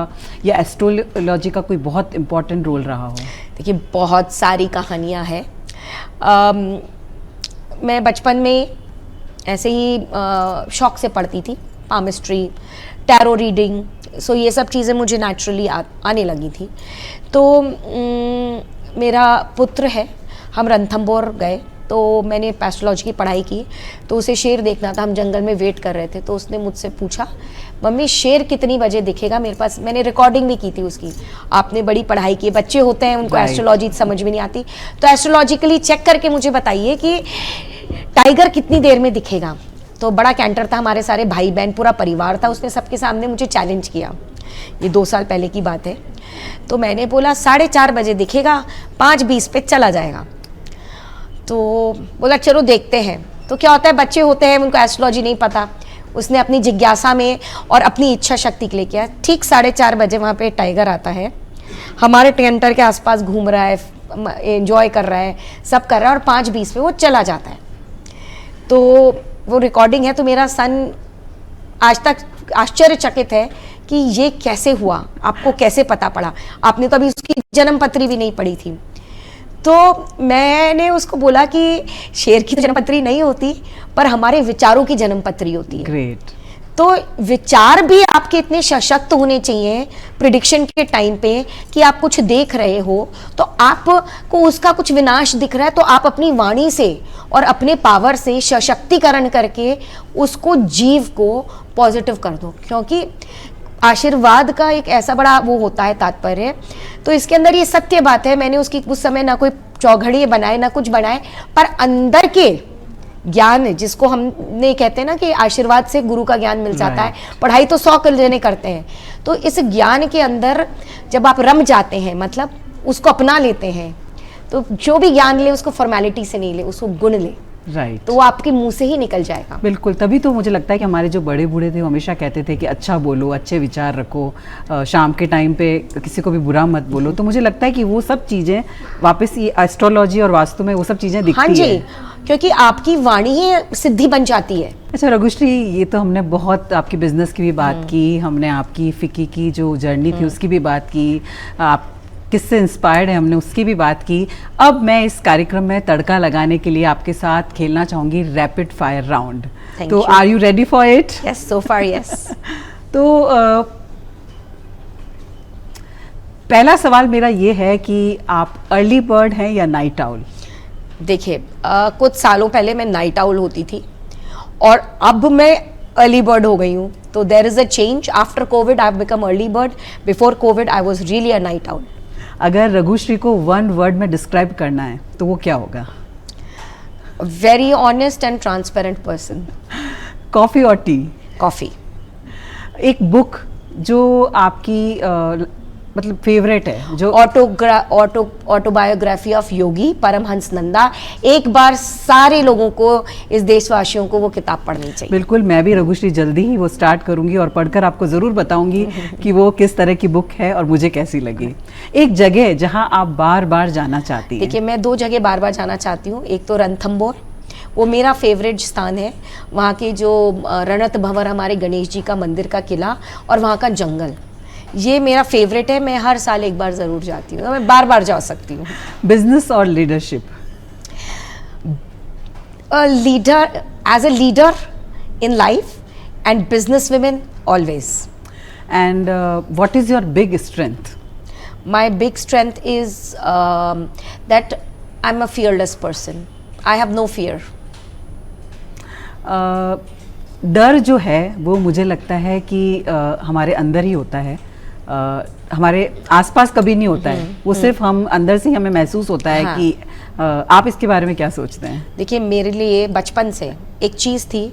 या एस्ट्रोलॉजी का कोई बहुत इम्पोर्टेंट रोल रहा हो? देखिए बहुत सारी कहानियाँ हैं। मैं बचपन में ऐसे ही शौक से पढ़ती थी, पामिस्ट्री, टैरो रीडिंग, सो ये सब चीज़ें मुझे नेचुरली आने लगी थी। तो मेरा पुत्र है, हम रणथंबोर गए तो मैंने एस्ट्रोलॉजी की पढ़ाई की, तो उसे शेर देखना था, हम जंगल में वेट कर रहे थे, तो उसने मुझसे पूछा मम्मी शेर कितनी बजे दिखेगा मेरे पास, मैंने रिकॉर्डिंग भी की थी उसकी, आपने बड़ी पढ़ाई की, बच्चे होते हैं उनको Right. एस्ट्रोलॉजी समझ में नहीं आती, तो एस्ट्रोलॉजिकली चेक करके मुझे बताइए कि टाइगर कितनी देर में दिखेगा। तो बड़ा कैंटर था, हमारे सारे भाई बहन पूरा परिवार था, उसने सबके सामने मुझे चैलेंज किया, ये 2 साल पहले की बात है। तो मैंने बोला 4:30 बजे दिखेगा, 5:20 पे चला जाएगा। तो बोला चलो देखते हैं। तो क्या होता है, बच्चे होते हैं उनको एस्ट्रोलॉजी नहीं पता, उसने अपनी जिज्ञासा में और अपनी इच्छा शक्ति के लिए किया। ठीक 4:30 बजे वहाँ पे टाइगर आता है, हमारे टेंटर के आसपास घूम रहा है, एंजॉय कर रहा है, सब कर रहा है, और 5:20 पे वो चला जाता है। तो वो रिकॉर्डिंग है, तो मेरा सन आज तक आश्चर्यचकित है कि ये कैसे हुआ, आपको कैसे पता पड़ा, आपने तो अभी उसकी जन्म पत्री भी नहीं पढ़ी थी। तो मैंने उसको बोला कि शेर की तो जन्म पत्री नहीं होती, पर हमारे विचारों की जन्म पत्री होती है। ग्रेट। तो विचार भी आपके इतने सशक्त होने चाहिए प्रिडिक्शन के टाइम पे कि आप कुछ देख रहे हो तो आपको उसका कुछ विनाश दिख रहा है, तो आप अपनी वाणी से और अपने पावर से सशक्तिकरण करके उसको जीव को पॉजिटिव कर दो, क्योंकि आशीर्वाद का एक ऐसा बड़ा वो होता है तात्पर्य। तो इसके अंदर ये सत्य बात है, मैंने उसकी उस समय ना कोई चौघड़िए बनाए ना कुछ बनाए, पर अंदर के ज्ञान जिसको हमने कहते हैं ना कि आशीर्वाद से गुरु का ज्ञान मिल जाता है, पढ़ाई तो 100 जने करते हैं, तो इस ज्ञान के अंदर जब आप रम जाते हैं, मतलब उसको अपना लेते हैं, तो जो भी ज्ञान ले उसको फॉर्मेलिटी से नहीं ले, उसको गुण ले, राइट। तो वो आपके मुंह से ही निकल जाएगा। बिल्कुल, तभी तो मुझे लगता है कि हमारे जो बड़े बूढ़े थे वो हमेशा कहते थे कि अच्छा बोलो, अच्छे विचार रखो, शाम के टाइम पे किसी को भी बुरा मत बोलो। तो मुझे लगता है कि वो सब चीज़ें वापस ये एस्ट्रोलॉजी और वास्तु में वो सब चीज़ें दिखती हाँ जी, है। क्योंकि आपकी वाणी ही सिद्धि बन जाती है। अच्छा रघुश्री, ये तो हमने बहुत आपकी बिजनेस की भी बात की, हमने आपकी फिकी की जो जर्नी थी उसकी भी बात की, आप किससे इंस्पायर्ड है हमने उसकी भी बात की। अब मैं इस कार्यक्रम में तड़का लगाने के लिए आपके साथ खेलना चाहूँगी रैपिड फायर राउंड। Thank तो you. Are you ready for it? Yes, so far yes. तो पहला सवाल मेरा ये है कि आप अर्ली बर्ड हैं या नाइट आउल? देखिए, कुछ सालों पहले मैं नाइट आउल होती थी और अब मैं अर्ली बर्ड हो गई हूँ, तो there is a change. After Covid I have become early bird, before Covid I was really a night owl. अगर रघुश्री को वन वर्ड में डिस्क्राइब करना है तो वो क्या होगा? Very honest and transparent person. Coffee और टी? कॉफी। एक बुक जो आपकी मतलब फेवरेट है, जो ऑटोबायोग्राफी ऑफ योगी परमहंस नंदा। एक बार सारे लोगों को, इस देशवासियों को वो किताब पढ़नी चाहिए। बिल्कुल, मैं भी रघुश्री जल्दी ही वो स्टार्ट करूंगी और पढ़कर आपको ज़रूर बताऊंगी कि वो किस तरह की बुक है और मुझे कैसी लगी। एक जगह जहां आप बार बार जाना चाहती हैं? देखिए, मैं 2 जगह बार बार जाना चाहती हूँ। एक तो रणथंबोर, वो मेरा फेवरेट स्थान है, वहाँ के जो रणत भंवर हमारे गणेश जी का मंदिर का किला और वहाँ का जंगल, ये मेरा फेवरेट है। मैं हर साल एक बार ज़रूर जाती हूँ, मैं बार बार जा सकती हूँ। बिजनेस और leadership? Leader, as a leader in life and business women always. And what is your big strength? My big strength is that I'm a fearless person. I have no fear. डर जो है वो मुझे लगता है कि हमारे अंदर ही होता है, हमारे आसपास कभी नहीं होता है, वो सिर्फ हम अंदर से ही हमें महसूस होता है। हाँ। कि आप इसके बारे में क्या सोचते हैं? देखिए, मेरे लिए बचपन से एक चीज़ थी,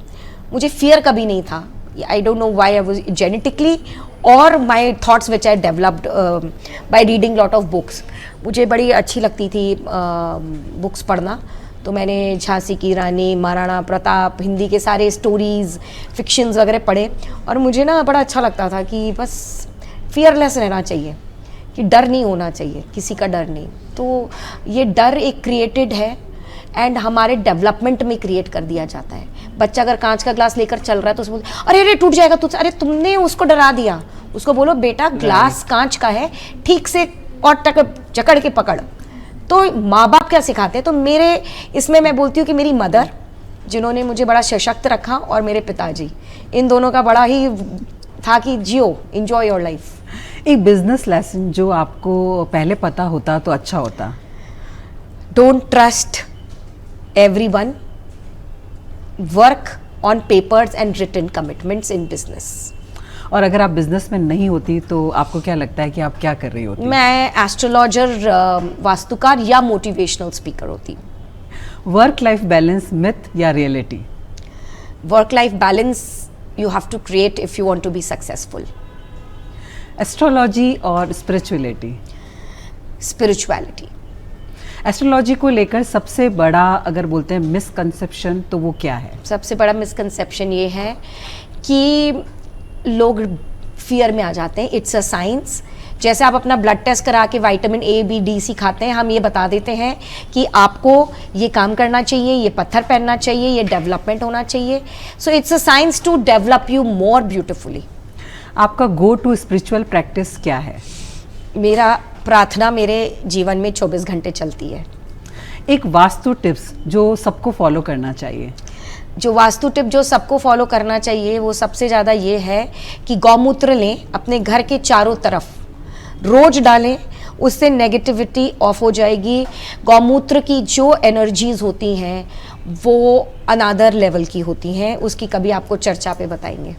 मुझे फियर कभी नहीं था। I don't know why, I was genetically और my thoughts which I developed by reading lot of books. मुझे बड़ी अच्छी लगती थी बुक्स पढ़ना, तो मैंने झांसी की रानी, महाराणा प्रताप, हिंदी के सारे स्टोरीज, फिक्शंस वगैरह पढ़े और मुझे ना बड़ा अच्छा लगता था कि बस फियरलेस रहना चाहिए, कि डर नहीं होना चाहिए, किसी का डर नहीं। तो ये डर एक क्रिएटेड है एंड हमारे डेवलपमेंट में क्रिएट कर दिया जाता है। बच्चा अगर कांच का ग्लास लेकर चल रहा है तो उसमें अरे अरे टूट जाएगा तुझसे, अरे तुमने उसको डरा दिया। उसको बोलो बेटा ग्लास कांच का है, ठीक से और जकड़ के पकड़। तो माँ बाप क्या सिखाते हैं? तो मेरे इसमें मैं बोलती हूँ कि मेरी मदर, जिन्होंने मुझे बड़ा सशक्त रखा, और मेरे पिताजी, इन दोनों का बड़ा ही था कि जियो, एंजॉय योर लाइफ। एक बिजनेस लेसन जो आपको पहले पता होता तो अच्छा होता? Don't trust everyone work on papers and written commitments in business. और अगर आप बिजनेस में नहीं होती तो आपको क्या लगता है कि आप क्या कर रही होती? मैं एस्ट्रोलॉजर, वास्तुकार या मोटिवेशनल स्पीकर होती. वर्क लाइफ बैलेंस मिथ या reality? Work life balance you have to create if you want to be successful. Astrology और स्पिरिचुअलिटी? Spirituality. एस्ट्रोलॉजी को लेकर सबसे बड़ा अगर बोलते हैं मिसकंसेप्शन तो वो क्या है? सबसे बड़ा मिसकंसेप्शन ये है कि लोग फियर में आ जाते हैं. It's a science. जैसे आप अपना ब्लड टेस्ट करा के vitamin A B D C खाते हैं, हम ये बता देते हैं कि आपको ये काम करना चाहिए, ये पत्थर पहनना चाहिए, ये डेवलपमेंट होना चाहिए. So it's a science to develop you more beautifully. आपका गो टू स्पिरिचुअल प्रैक्टिस क्या है? मेरा प्रार्थना मेरे जीवन में 24 घंटे चलती है. एक वास्तु टिप्स जो सबको फॉलो करना चाहिए? जो वास्तु टिप जो सबको फॉलो करना चाहिए वो सबसे ज़्यादा ये है कि गौमूत्र लें, अपने घर के चारों तरफ रोज डालें, उससे नेगेटिविटी ऑफ हो जाएगी. गौमूत्र की जो एनर्जीज होती हैं वो अनादर लेवल की होती हैं, उसकी कभी आपको चर्चा पे बताएंगे.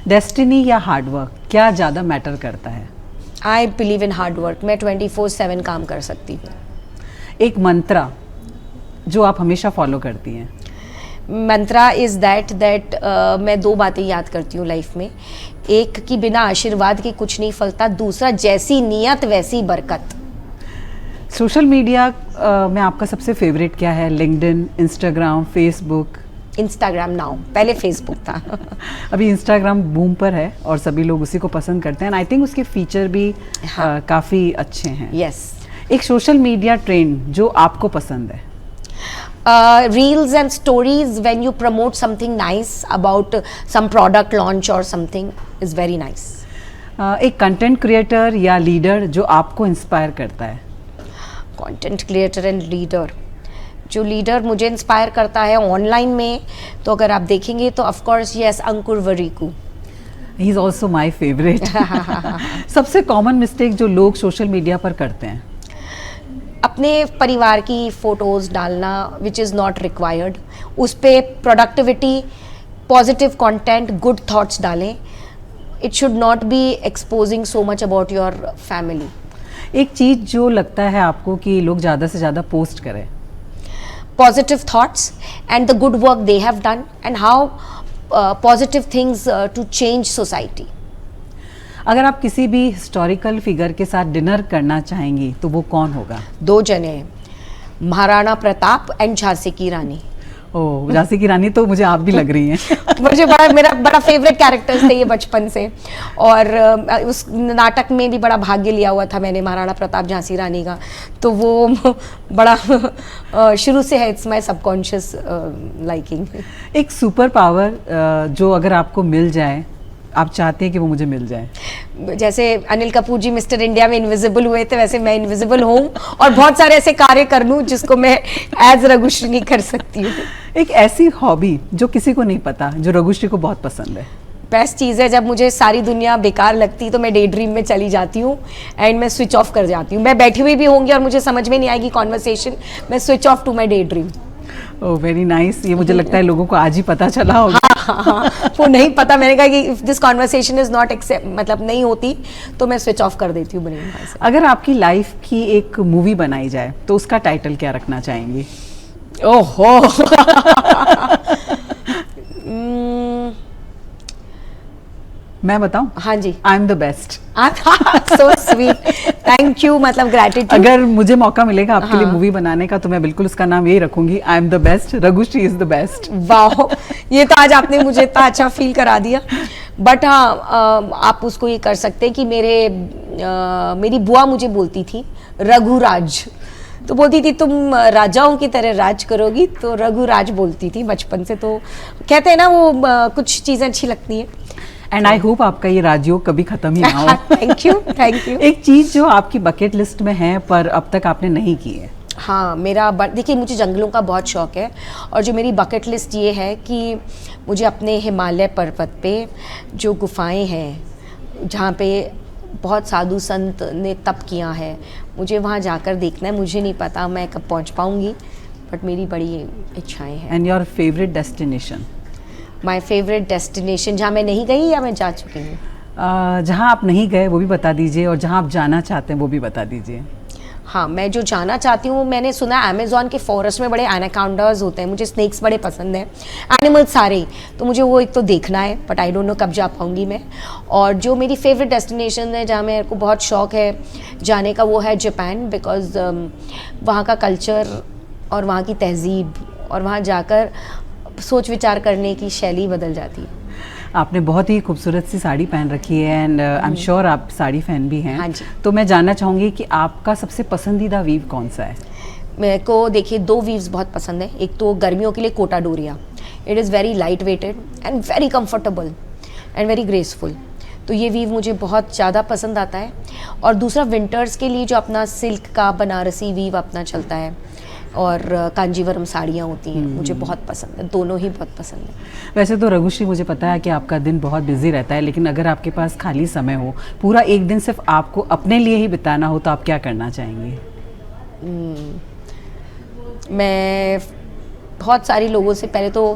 डेस्टिनी या हार्डवर्क क्या ज़्यादा मैटर करता है? I believe in hard work. मैं 24/7 काम कर सकती हूँ. एक मंत्रा जो आप हमेशा फॉलो करती हैं? मंत्रा इज़ दैट मैं 2 बातें याद करती हूँ लाइफ में. एक कि बिना आशीर्वाद के कुछ नहीं फलता. दूसरा, जैसी नियत वैसी बरकत. सोशल मीडिया में आपका सबसे फेवरेट क्या है? LinkedIn, Instagram, Facebook? Instagram now, पहले फेसबुक था. अभी इंस्टाग्राम बूम पर है और सभी लोग उसी को पसंद करते हैं. आई थिंक उसके फीचर भी हाँ. काफ़ी अच्छे हैं. यस. एक सोशल मीडिया ट्रेंड जो आपको पसंद है? Reels and stories when you promote something nice about some product launch or something is very nice. एक कंटेंट क्रिएटर या लीडर जो आपको इंस्पायर करता है? कंटेंट क्रिएटर एंड लीडर, जो लीडर मुझे इंस्पायर करता है ऑनलाइन में, तो अगर आप देखेंगे तो of course yes, Ankur Warikoo. He is also my favourite. सबसे कॉमन मिस्टेक जो लोग सोशल मीडिया पर करते हैं? अपने परिवार की फोटोज़ डालना विच इज़ नॉट रिक्वायर्ड. उस पर productivity, positive content, good thoughts डालें. It should not be exposing so much about your family. एक चीज़ जो लगता है आपको कि लोग ज़्यादा से ज़्यादा पोस्ट करें? Positive thoughts and the good work they have done and how positive things to change society. अगर आप किसी भी हिस्टोरिकल फिगर के साथ डिनर करना चाहेंगी तो वो कौन होगा? 2 जने हैं, महाराणा प्रताप एंड झांसी की रानी. ओह, झांसी की रानी तो मुझे आप भी लग रही हैं. मुझे मेरा बड़ा फेवरेट कैरेक्टर्स थे ये बचपन से. और उस नाटक में भी बड़ा भाग्य लिया हुआ था मैंने महाराणा प्रताप झांसी रानी का. तो वो बड़ा शुरू से है, इट्स माय सबकॉन्शियस लाइकिंग. एक सुपर पावर जो अगर आपको मिल जाए, आप चाहते हैं कि वो मुझे मिल जाए? जैसे अनिल कपूर जी मिस्टर इंडिया में इनविजिबल हुए थे, वैसे मैं इनविजिबल हूँ और बहुत सारे ऐसे कार्य कर लूँ जिसको मैं एज रघुश्री नहीं कर सकती हूँ. एक ऐसी हॉबी जो किसी को नहीं पता जो रघुश्री को बहुत पसंद है? बेस्ट चीज़ है, जब मुझे सारी दुनिया बेकार लगती तो मैं डे ड्रीम में चली जाती हूँ एंड मैं स्विच ऑफ कर जाती हूँ. मैं बैठी हुई भी होंगी और मुझे समझ में नहीं आएगी कॉन्वर्सेशन, मैं switch off to my daydream. Oh very nice. ये मुझे लगता है लोगों को आज ही पता चला होगा. हाँ, वो नहीं पता. मैंने कहा कि if this conversation is not accept, मतलब नहीं होती, तो मैं स्विच ऑफ कर देती हूँ ब्रेन से. अगर आपकी लाइफ की एक मूवी बनाई जाए तो उसका टाइटल क्या रखना चाहेंगी? ओहो. मैं बताऊं? हाँ जी. I am the best. So sweet. Thank you. मतलब ग्रैटिट्यूड. अगर मुझे मौका मिलेगा आपके लिए मूवी बनाने का तो मैं बिल्कुल उसका नाम यही रखूंगी, I am the best, Raghushree is the best. वाह, ये तो आज आपने मुझे इतना अच्छा फील करा दिया. बट हाँ, आप उसको ये कर सकते हैं कि मेरी बुआ मुझे बोलती थी रघुराज. तो बोलती थी तुम राजाओं की तरह राज करोगी, तो रघुराज बोलती थी बचपन से. तो कहते हैं ना वो कुछ चीज़ें अच्छी लगती हैं. एंड आई होप आपका ये राजयोग कभी खत्म ही ना हो. Thank you. Thank you. एक चीज जो आपकी बकेट लिस्ट में है पर अब तक आपने नहीं की है? हाँ, मेरा देखिए, मुझे जंगलों का बहुत शौक है और जो मेरी बकेट लिस्ट ये है कि मुझे अपने हिमालय पर्वत पे जो गुफाएं हैं जहाँ पे बहुत साधु संत ने तप किया है, मुझे वहाँ जाकर देखना है. मुझे नहीं पता मैं कब पहुँच पाऊँगी, बट मेरी बड़ी इच्छाएं हैं। And your favourite destination? My favourite destination जहाँ मैं नहीं गई या मैं जा चुकी हूँ? जहाँ आप नहीं गए वो भी बता दीजिए, और जहाँ आप जाना चाहते हैं वो भी बता दीजिए। हाँ, मैं जो जाना चाहती हूँ, मैंने सुना है अमेज़ॉन के फॉरेस्ट में बड़े एनाकोंडास होते हैं। मुझे स्नेक्स बड़े पसंद हैं, एनिमल्स सारे ही, तो मुझे वो एक तो देखना है, बट आई डोंट नो कब जा पाऊँगी मैं। और जो मेरी फेवरेट डेस्टिनेशन है जहाँ मेरे को बहुत शौक है जाने का, वो है जापान, बिकॉज वहाँ का कल्चर और वहाँ की तहजीब और वहाँ जाकर सोच विचार करने की शैली बदल जाती है। आपने बहुत ही खूबसूरत सी साड़ी पहन रखी है, एंड आई एम श्योर आप साड़ी फैन भी हैं। हाँ जी। तो मैं जानना चाहूँगी कि आपका सबसे पसंदीदा वीव कौन सा है? मेरे को देखिए 2 वीव्स बहुत पसंद है। एक तो गर्मियों के लिए Kota Doria, it is very light weighted and very comfortable and very graceful, तो ये वीव मुझे बहुत ज़्यादा पसंद आता है। और दूसरा विंटर्स के लिए जो अपना सिल्क का बनारसी वीव अपना चलता है और कांजीवरम साड़ियाँ होती हैं, मुझे बहुत पसंद है, दोनों ही बहुत पसंद है। वैसे तो रघुश्री, मुझे पता है कि आपका दिन बहुत बिजी रहता है, लेकिन अगर आपके पास खाली समय हो, पूरा एक दिन सिर्फ आपको अपने लिए ही बिताना हो, तो आप क्या करना चाहेंगी? मैं बहुत सारी लोगों से पहले तो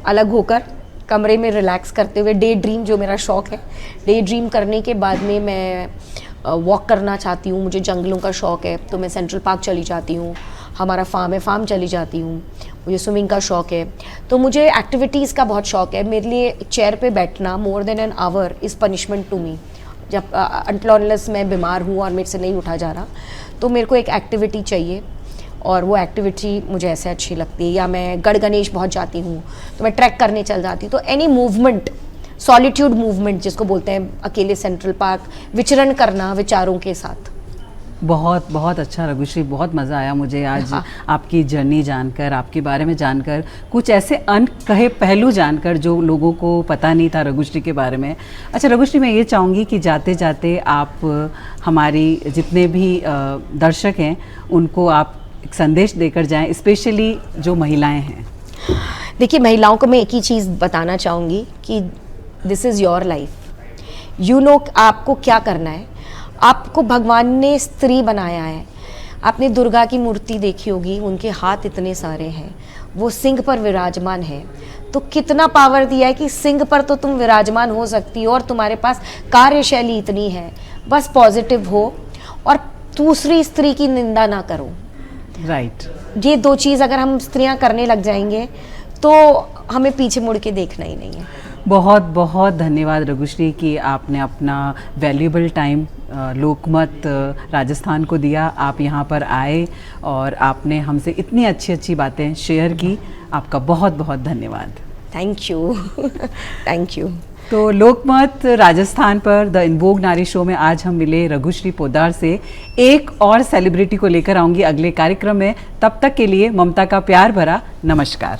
अलग होकर कमरे में रिलैक्स करते हुए डे ड्रीम, जो मेरा शौक़ है, डे ड्रीम करने के बाद में मैं वॉक करना चाहती हूँ। मुझे जंगलों का शौक़ है, तो मैं सेंट्रल पार्क चली जाती हूँ। हमारा फार्म है, फार्म चली जाती हूँ। मुझे स्विमिंग का शौक़ है, तो मुझे एक्टिविटीज़ का बहुत शौक़ है। मेरे लिए चेयर पे बैठना more than an hour is punishment to me. जब अनटिल मैं बीमार हूँ और मेरे से नहीं उठा जा रहा, तो मेरे को एक एक्टिविटी चाहिए, और वो एक्टिविटी मुझे ऐसे अच्छी लगती है। या मैं गढ़ गणेश बहुत जाती हूँ, तो मैं ट्रैक करने चल जाती हूँ। तो एनी मूवमेंट, सॉलिट्यूड मूवमेंट जिसको बोलते हैं, अकेले सेंट्रल पार्क विचरण करना विचारों के साथ। बहुत बहुत अच्छा रघुश्री, बहुत मज़ा आया मुझे आज आपकी जर्नी जानकर, आपके बारे में जानकर, कुछ ऐसे अनकहे पहलू जानकर जो लोगों को पता नहीं था रघुश्री के बारे में। अच्छा रघुश्री, मैं ये चाहूँगी कि जाते जाते आप हमारी जितने भी दर्शक हैं उनको आप एक संदेश देकर जाएं, स्पेशली जो महिलाएं हैं। देखिए, महिलाओं को मैं एक ही चीज़ बताना चाहूँगी कि this is your life, you know आपको क्या करना है। आपको भगवान ने स्त्री बनाया है। आपने दुर्गा की मूर्ति देखी होगी, उनके हाथ इतने सारे हैं, वो सिंह पर विराजमान है। तो कितना पावर दिया है कि सिंह पर तो तुम विराजमान हो सकती हो, और तुम्हारे पास कार्यशैली इतनी है। बस पॉजिटिव हो और दूसरी स्त्री की निंदा ना करो। राइट। ये 2 चीज़ अगर हम स्त्रियां करने लग जाएंगे तो हमें पीछे मुड़ के देखना ही नहीं है। बहुत बहुत धन्यवाद रघुश्री कि आपने अपना वैल्यूएबल टाइम लोकमत राजस्थान को दिया। आप यहाँ पर आए और आपने हमसे इतनी अच्छी अच्छी बातें शेयर की। आपका बहुत बहुत धन्यवाद। Thank you. Thank you. तो लोकमत राजस्थान पर द इनवोग नारी शो में आज हम मिले रघुश्री पोद्दार से। एक और सेलिब्रिटी को लेकर आऊँगी अगले कार्यक्रम में। तब तक के लिए ममता का प्यार भरा नमस्कार।